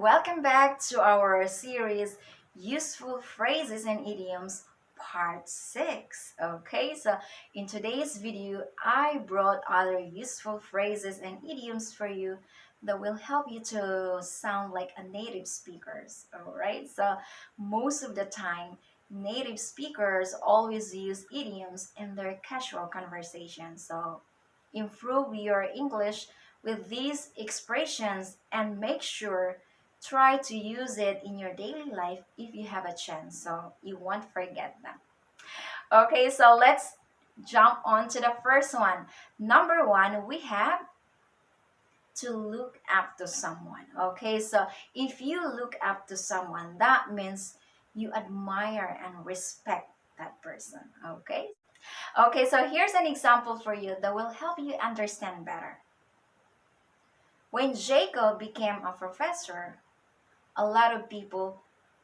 welcome back to our series Useful Phrases and Idioms Part 6. Okay, so in today's video, I brought other useful phrases and idioms for you that will help you to sound like a native speakers. Alright, so most of the time, native speakers always use idioms in their casual conversation. So improve your English with these expressions and make sure try to use it in your daily life if you have a chance so you won't forget them. Okay, so let's jump on to the first one. Number one, we have to look up to someone. Okay, so if you look up to someone, that means you admire and respect that person. Okay, so here's an example for you that will help you understand better. When Jacob became a professor, a lot of people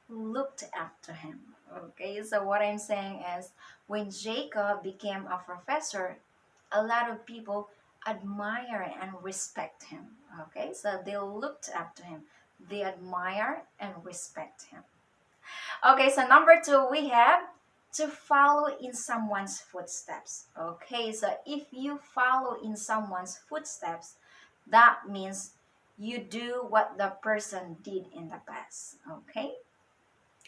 looked up to him. Okay, so what I'm saying is when Jacob became a professor, a lot of people admire and respect him. Okay, so they looked up to him, they admire and respect him. Okay, so number two, we have to follow in someone's footsteps. Okay, so if you follow in someone's footsteps, that means you do what the person did in the past. Okay,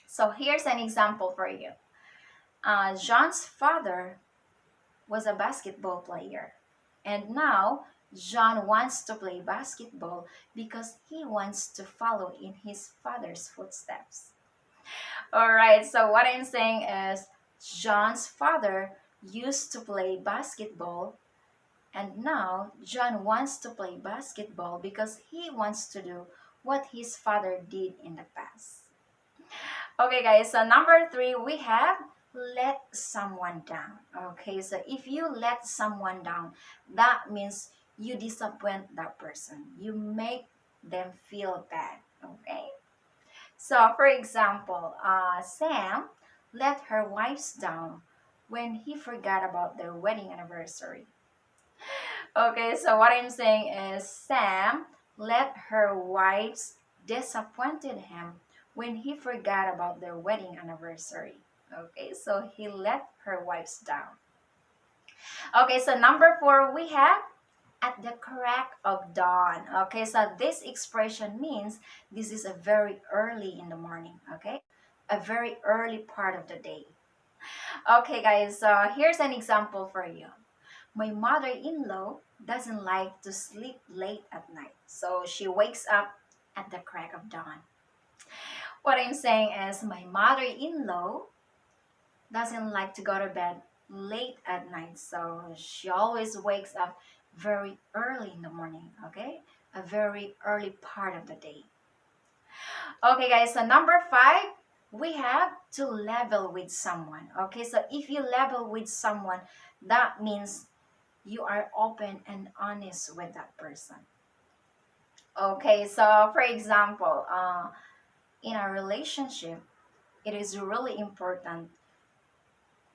so here's an example for you. John's father was a basketball player, and now John wants to play basketball because he wants to follow in his father's footsteps. All right, so what I'm saying is John's father used to play basketball, and now John wants to play basketball because he wants to do what his father did in the past. Okay, guys, so number three, we have let someone down. Okay, so if you let someone down, that means you disappoint that person. You make them feel bad. Okay, so for example, Sam let her wives down when he forgot about their wedding anniversary. Okay, so what I'm saying is Sam let her wives disappointed him when he forgot about their wedding anniversary. Okay, so he let her wives down. Okay, so number four, we have at the crack of dawn. Okay, so this expression means this is a very early in the morning. Okay, a very early part of the day. Okay, guys, so here's an example for you. My mother-in-law doesn't like to sleep late at night, so she wakes up at the crack of dawn. What I'm saying is my mother-in-law doesn't like to go to bed late at night, so she always wakes up very early in the morning, okay? A very early part of the day. Okay, guys, so number five, we have to level with someone, okay? So if you level with someone, that means you are open and honest with that person. Okay, so for example, in a relationship, it is really important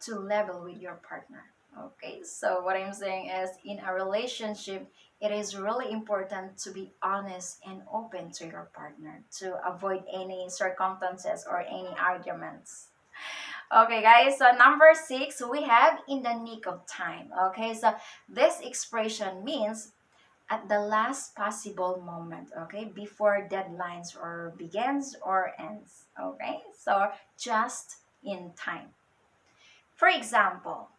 to level with your partner. Okay, so what I'm saying is in a relationship, it is really important to be honest and open to your partner to avoid any circumstances or any arguments. Okay, guys, so number six, we have in the nick of time. Okay, so this expression means at the last possible moment, okay, before deadlines or begins or ends. Okay, so just in time. For example,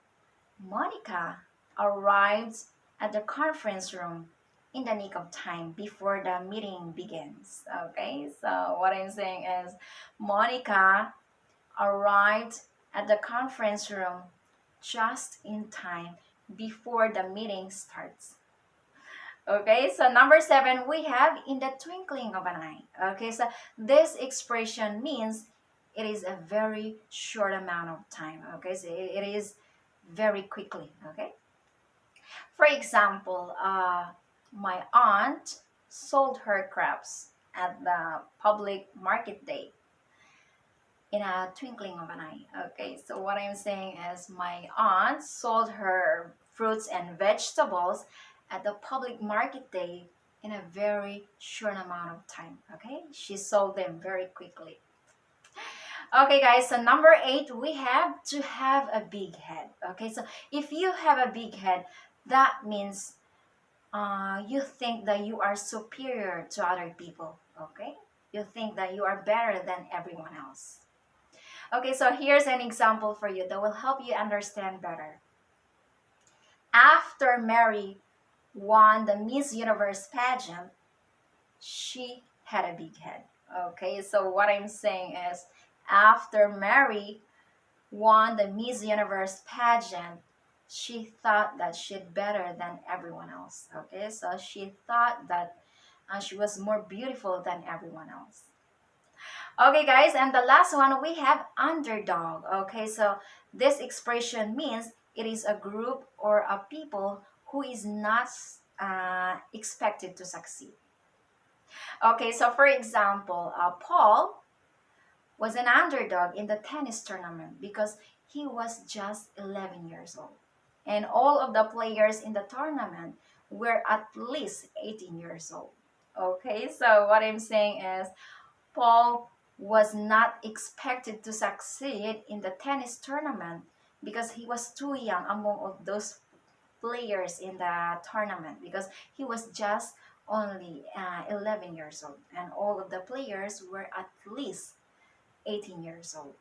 Monica arrived at the conference room in the nick of time before the meeting begins. Okay, so what I'm saying is Monica arrived at the conference room just in time before the meeting starts. Okay, so number seven, we have in the twinkling of an eye. Okay, so this expression means it is a very short amount of time. Okay, so it is very quickly. Okay, for example, my aunt sold her crabs at the public market day in a twinkling of an eye. Okay, so what I'm saying is my aunt sold her fruits and vegetables at the public market day in a very short amount of time. Okay, she sold them very quickly. Okay, guys, so number 8, we have to have a big head. Okay, so if you have a big head, that means you think that you are superior to other people. Okay, you think that you are better than everyone else. Okay, so here's an example for you that will help you understand better. After Mary won the Miss Universe pageant, she had a big head. Okay, so what I'm saying is, after Mary won the Miss Universe pageant, she thought that she's better than everyone else. Okay, so she thought that she was more beautiful than everyone else. Okay, guys, and the last one we have underdog. Okay, so this expression means it is a group or a people who is not expected to succeed. Okay, so for example, Paul was an underdog in the tennis tournament because he was just 11 years old. And all of the players in the tournament were at least 18 years old. Okay, so what I'm saying is Paul was not expected to succeed in the tennis tournament because he was too young among of those players in the tournament, because he was just only 11 years old and all of the players were at least 18 years old.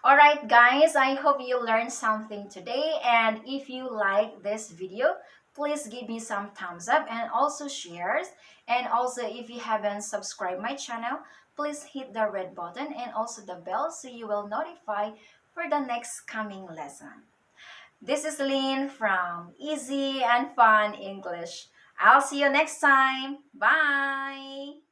All right, guys, I hope you learned something today. And if you like this video, please give me some thumbs up and also shares. And also, if you haven't subscribed my channel, please hit the red button and also the bell so you will notify for the next coming lesson. This is Lynn from Easy and Fun English. I'll see you next time. Bye!